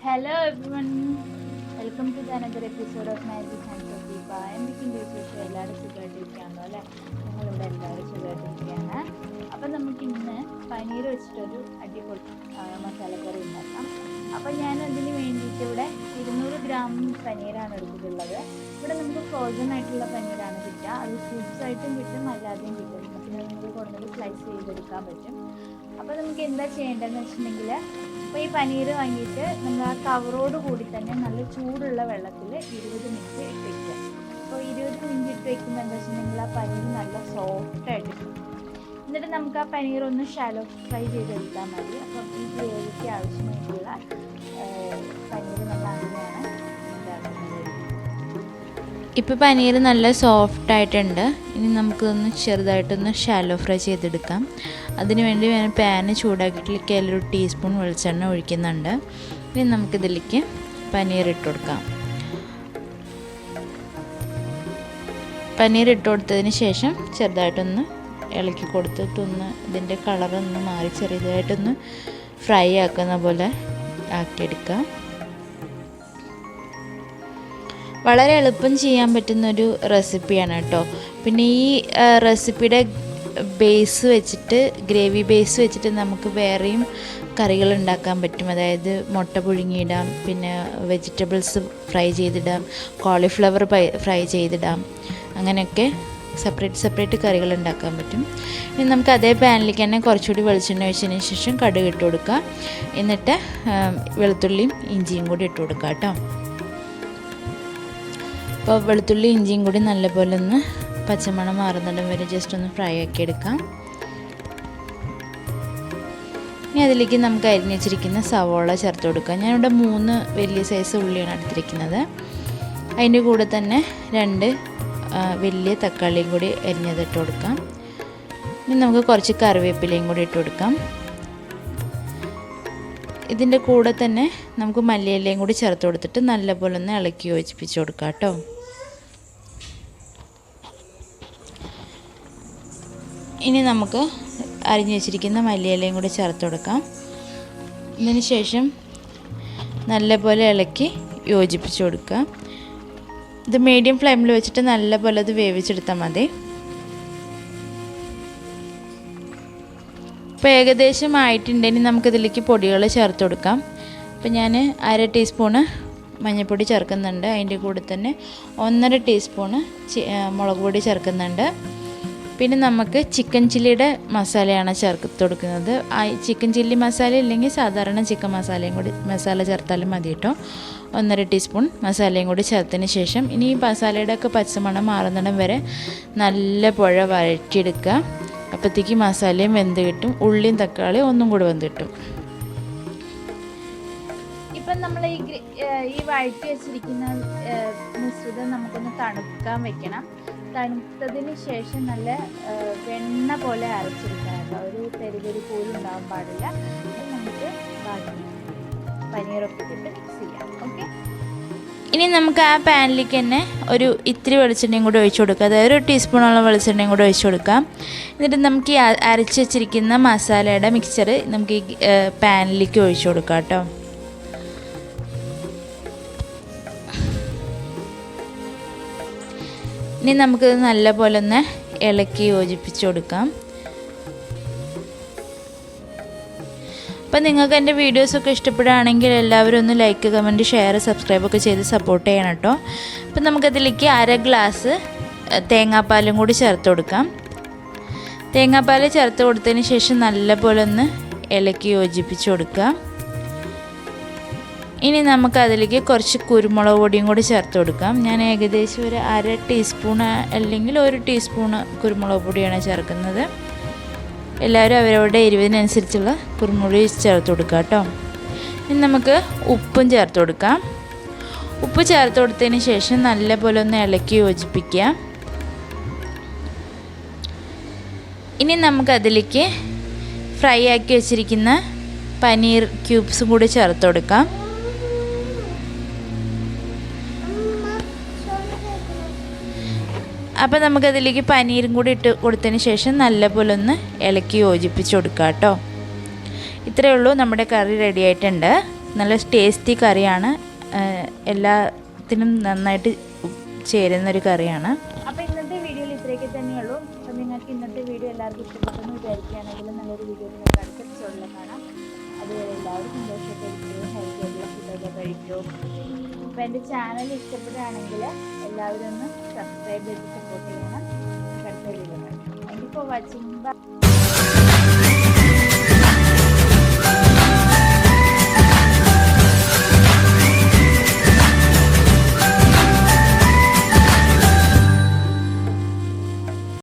Hello everyone, welcome to the another episode of Magic Hands of Deepa. എന്തൊക്കെയുണ്ട് വിശേഷം? എല്ലാവരും സുഖമായിട്ടിരിക്കുകയാണല്ലോ അല്ലേ? ഞങ്ങളിവിടെ എല്ലാവരും സുഖമായിട്ടിരിക്കുകയാണ്. അപ്പം നമുക്ക് ഇന്ന് പനീർ വെച്ചിട്ടൊരു അടിപൊളി മസാലക്കറി ഉണ്ടാക്കാം. അപ്പം ഞാൻ അതിന് വേണ്ടിയിട്ട് ഇവിടെ 200 ഗ്രാം പനീറാണ് എടുത്തിട്ടുള്ളത്. ഇവിടെ നമുക്ക് ഫ്രോസൺ ആയിട്ടുള്ള പനീറാണ് കിട്ടുക. അത് ക്യൂബ്സ് ആയിട്ടും കിട്ടും, അല്ലാതെയും കിട്ടും. പിന്നെ നമുക്ക് കൊണ്ടുവന്ന് സ്ലൈസ് ചെയ്തെടുക്കാൻ പറ്റും. അപ്പോൾ നമുക്ക് എന്താ ചെയ്യേണ്ടതെന്ന് വെച്ചിട്ടുണ്ടെങ്കിൽ, അപ്പോൾ ഈ പനീർ വാങ്ങിയിട്ട് നമ്മൾ ആ കവറോട് കൂടി തന്നെ നല്ല ചൂടുള്ള വെള്ളത്തിൽ 20 മിനിറ്റ് ഇട്ട് വയ്ക്കുക. അപ്പോൾ 20 മിനിറ്റ് ഇട്ട് വയ്ക്കുമ്പോൾ എന്താ വെച്ചിട്ടുണ്ടെങ്കിൽ ആ പനീർ നല്ല സോഫ്റ്റായിട്ട് കിട്ടും. എന്നിട്ട് നമുക്ക് ആ പനീർ ഒന്ന് ഷാലോ ഫ്രൈ ചെയ്തെടുത്താൽ മതി. അപ്പം ഈ ഗ്രേവിക്ക് ആവശ്യമായിട്ടുള്ള പനീർ നമ്മൾ അങ്ങനെയാണ് ഉണ്ടാക്കുന്നത്. ഇപ്പോൾ പനീർ നല്ല സോഫ്റ്റായിട്ടുണ്ട്. ഇനി നമുക്കൊന്ന് ചെറുതായിട്ടൊന്ന് ഷാലോ ഫ്രൈ ചെയ്തെടുക്കാം. അതിനുവേണ്ടി ഞാൻ പാന് ചൂടാക്കിയിട്ടിലേക്ക് അതിലൊരു ടീസ്പൂൺ വെളിച്ചെണ്ണ ഒഴിക്കുന്നുണ്ട്. ഇനി നമുക്കിതിലേക്ക് പനീർ ഇട്ട് കൊടുക്കാം. പനീർ ഇട്ട് കൊടുത്തതിന് ശേഷം ചെറുതായിട്ടൊന്ന് ഇളക്കി കൊടുത്തിട്ടൊന്ന് ഇതിൻ്റെ കളറൊന്ന് മാറി ചെറുതായിട്ടൊന്ന് ഫ്രൈ ആക്കുന്ന പോലെ ആക്കിയെടുക്കുക. വളരെ എളുപ്പം ചെയ്യാൻ പറ്റുന്നൊരു റെസിപ്പിയാണ് കേട്ടോ. പിന്നെ ഈ റെസിപ്പിയുടെ ബേസ് വെച്ചിട്ട്, ഗ്രേവി ബേസ് വെച്ചിട്ട് നമുക്ക് വേറെയും കറികൾ ഉണ്ടാക്കാൻ പറ്റും. അതായത് മുട്ട പുഴുങ്ങിയിടാം, പിന്നെ വെജിറ്റബിൾസ് ഫ്രൈ ചെയ്തിടാം, കോളിഫ്ലവർ ഫ്രൈ ചെയ്തിടാം, അങ്ങനെയൊക്കെ സെപ്പറേറ്റ് കറികൾ ഉണ്ടാക്കാൻ പറ്റും. ഇനി നമുക്ക് അതേ പാനിലേക്ക് തന്നെ കുറച്ചുകൂടി വെളിച്ചെണ്ണ ഒഴിച്ചതിന് ശേഷം കടുക് ഇട്ട് കൊടുക്കുക. എന്നിട്ട് വെളുത്തുള്ളിയും ഇഞ്ചിയും കൂടി ഇട്ട് കൊടുക്കുക കേട്ടോ. അപ്പോൾ വെളുത്തുള്ളി ഇഞ്ചിയും കൂടി നല്ലപോലെ ഒന്ന് പച്ചമണം മാറുന്നിടം വരെ ജസ്റ്റ് ഒന്ന് ഫ്രൈ ആക്കി എടുക്കാം. ഇനി അതിലേക്ക് നമുക്ക് അരിഞ്ഞ് വെച്ചിരിക്കുന്ന സവോള ചേർത്ത് കൊടുക്കാം. ഞാനിവിടെ 3 വലിയ സൈസ് ഉള്ളിയാണ് എടുത്തിരിക്കുന്നത്. അതിൻ്റെ കൂടെ തന്നെ 2 വലിയ തക്കാളിയും കൂടി അരിഞ്ഞതിട്ട് കൊടുക്കാം. ഇനി നമുക്ക് കുറച്ച് കറിവേപ്പിലയും കൂടി ഇട്ട് കൊടുക്കാം. ഇതിൻ്റെ കൂടെ തന്നെ നമുക്ക് മല്ലിയിലയും കൂടി ചേർത്ത് കൊടുത്തിട്ട് നല്ലപോലെ ഒന്ന് ഇളക്കി യോജിപ്പിച്ച് കൊടുക്കാം കേട്ടോ. ഇനി നമുക്ക് അരിഞ്ഞ് വെച്ചിരിക്കുന്ന മല്ലിയിലയും കൂടി ചേർത്ത് കൊടുക്കാം. ഇതിന് ശേഷം നല്ലപോലെ ഇളക്കി യോജിപ്പിച്ച് കൊടുക്കുക. ഇത് മീഡിയം ഫ്ലെയിമിൽ വെച്ചിട്ട് നല്ലപോലെ അത് വേവിച്ചെടുത്താൽ മതി. ഇപ്പോൾ ഏകദേശം ആയിട്ടുണ്ടെങ്കിൽ നമുക്കിതിലേക്ക് പൊടികൾ ചേർത്ത് കൊടുക്കാം. ഇപ്പോൾ ഞാൻ 1/2 ടീസ്പൂണ് മഞ്ഞൾപ്പൊടി ചേർക്കുന്നുണ്ട്. അതിൻ്റെ കൂടെ തന്നെ 1.5 ടീസ്പൂണ് മുളക് പൊടി ചേർക്കുന്നുണ്ട്. പിന്നെ നമുക്ക് ചിക്കൻ ചില്ലിയുടെ മസാലയാണ് ചേർത്ത് കൊടുക്കുന്നത്. ചിക്കൻ ചില്ലി മസാല ഇല്ലെങ്കിൽ സാധാരണ ചിക്കൻ മസാല ചേർത്താലും മതി കേട്ടോ. 1.5 ടീസ്പൂൺ മസാലയും കൂടി ചേർത്തതിന് ശേഷം ഇനി ഈ മസാലയുടെ ഒക്കെ പച്ചമണം മാറുന്നിടം വരെ നല്ല പുഴ വഴറ്റിയെടുക്കുക. അപ്പോഴത്തേക്ക് മസാലയും വെന്ത് കിട്ടും, ഉള്ളിയും തക്കാളിയും ഒന്നും കൂടി വെന്ത് കിട്ടും. ഇപ്പം നമ്മൾ ഈ വഴറ്റി വെച്ചിരിക്കുന്ന മിശ്രിതം നമുക്കൊന്ന് തണുക്കാൻ വെക്കണം. തണുത്തതിന് ശേഷം നല്ല വെണ്ണ പോലെ അരച്ചെടുക്കണം കേട്ടോ. ഒരു തെരുതെരി പോലും ഉണ്ടാകാൻ പാടില്ല. നമുക്ക് ബാക്കി പനീറൊക്കെ ഇട്ടിട്ട് മിക്സ് ചെയ്യാം. ഓക്കെ, ഇനി നമുക്ക് ആ പാനിലേക്ക് തന്നെ ഇത്തിരി വെളിച്ചെണ്ണയും കൂടി ഒഴിച്ചു കൊടുക്കുക. അതായത് 1 ടീസ്പൂണോളം വെളിച്ചെണ്ണയും കൂടി ഒഴിച്ചു കൊടുക്കാം. എന്നിട്ട് നമുക്ക് ഈ അരച്ച് വെച്ചിരിക്കുന്ന മസാലയുടെ മിക്സ്ചർ നമുക്ക് ഈ പാനിലേക്ക് ഒഴിച്ചു കൊടുക്കാം കേട്ടോ. ഇനി നമുക്കിത് നല്ലപോലെ ഒന്ന് ഇളക്കി യോജിപ്പിച്ച് കൊടുക്കാം. അപ്പോൾ നിങ്ങൾക്ക് എൻ്റെ വീഡിയോസൊക്കെ ഇഷ്ടപ്പെടുകയാണെങ്കിൽ എല്ലാവരും ഒന്ന് ലൈക്ക്, കമൻറ്റ്, ഷെയർ, സബ്സ്ക്രൈബൊക്കെ ചെയ്ത് സപ്പോർട്ട് ചെയ്യണം കേട്ടോ. അപ്പം നമുക്കതിലേക്ക് 1/2 ഗ്ലാസ് തേങ്ങാപ്പാലും കൂടി ചേർത്ത് കൊടുക്കാം. തേങ്ങാപ്പാൽ ചേർത്ത് കൊടുത്തതിന് ശേഷം നല്ലപോലെ ഒന്ന് ഇളക്കി യോജിപ്പിച്ച് കൊടുക്കുക. ഇനി നമുക്കതിലേക്ക് കുറച്ച് കുരുമുളക് പൊടിയും കൂടി ചേർത്ത് കൊടുക്കാം. ഞാൻ ഏകദേശം 1/2 ടീസ്പൂണ് അല്ലെങ്കിൽ 1 ടീസ്പൂണ് കുരുമുളക് പൊടിയാണ് ചേർക്കുന്നത്. എല്ലാവരും അവരവരുടെ എരിവിനനുസരിച്ചുള്ള കുരുമുളക് ചേർത്ത് കൊടുക്കുക കേട്ടോ. ഇനി നമുക്ക് ഉപ്പും ചേർത്ത് കൊടുക്കാം. ഉപ്പ് ചേർത്ത് കൊടുത്തതിന് ശേഷം നല്ലപോലെ ഒന്ന് ഇളക്കി യോജിപ്പിക്കുക. ഇനി നമുക്കതിലേക്ക് ഫ്രൈ ആക്കി വെച്ചിരിക്കുന്ന പനീർ ക്യൂബ്സും കൂടി ചേർത്ത് കൊടുക്കാം. അപ്പോൾ നമുക്കതിലേക്ക് പനീരും കൂടി ഇട്ട് കൊടുത്തതിന് ശേഷം നല്ലപോലെ ഒന്ന് ഇളക്കി യോജിപ്പിച്ച് കൊടുക്കുക കേട്ടോ. ഇത്രയേ ഉള്ളൂ, നമ്മുടെ കറി റെഡി ആയിട്ടുണ്ട്. നല്ല ടേസ്റ്റി കറിയാണ്. എല്ലാത്തിനും നന്നായിട്ട് ചേരുന്നൊരു കറിയാണ്. അപ്പോൾ ഇന്നത്തെ വീഡിയോയിൽ ഇത്രയൊക്കെ തന്നെയുള്ളൂ. അപ്പോൾ നിങ്ങൾക്ക് ഇന്നത്തെ വീഡിയോ എല്ലാവർക്കും ഇഷ്ടപ്പെട്ടെന്ന് വിചാരിക്കുകയാണെങ്കിൽ നല്ലൊരു വീഡിയോ നിങ്ങൾക്ക് അടുത്ത എപ്പിസോഡിൽ കാണാം. അതുവരെ എല്ലാവരും സന്തോഷമായിട്ട് ഇരിക്കും, ഹെൽത്തി ആയിട്ടുള്ള ഫുഡൊക്കെ കഴിക്കും. അപ്പോൾ എൻ്റെ ചാനൽ ഇഷ്ടപ്പെടുകയാണെങ്കിൽ എല്ലാവരും ഒന്ന് സബ്സ്ക്രൈബ് ചെയ്ത് സപ്പോർട്ട് ചെയ്യണം. അടുത്ത വീഡിയോ കാണാം. Thank you for watching. By.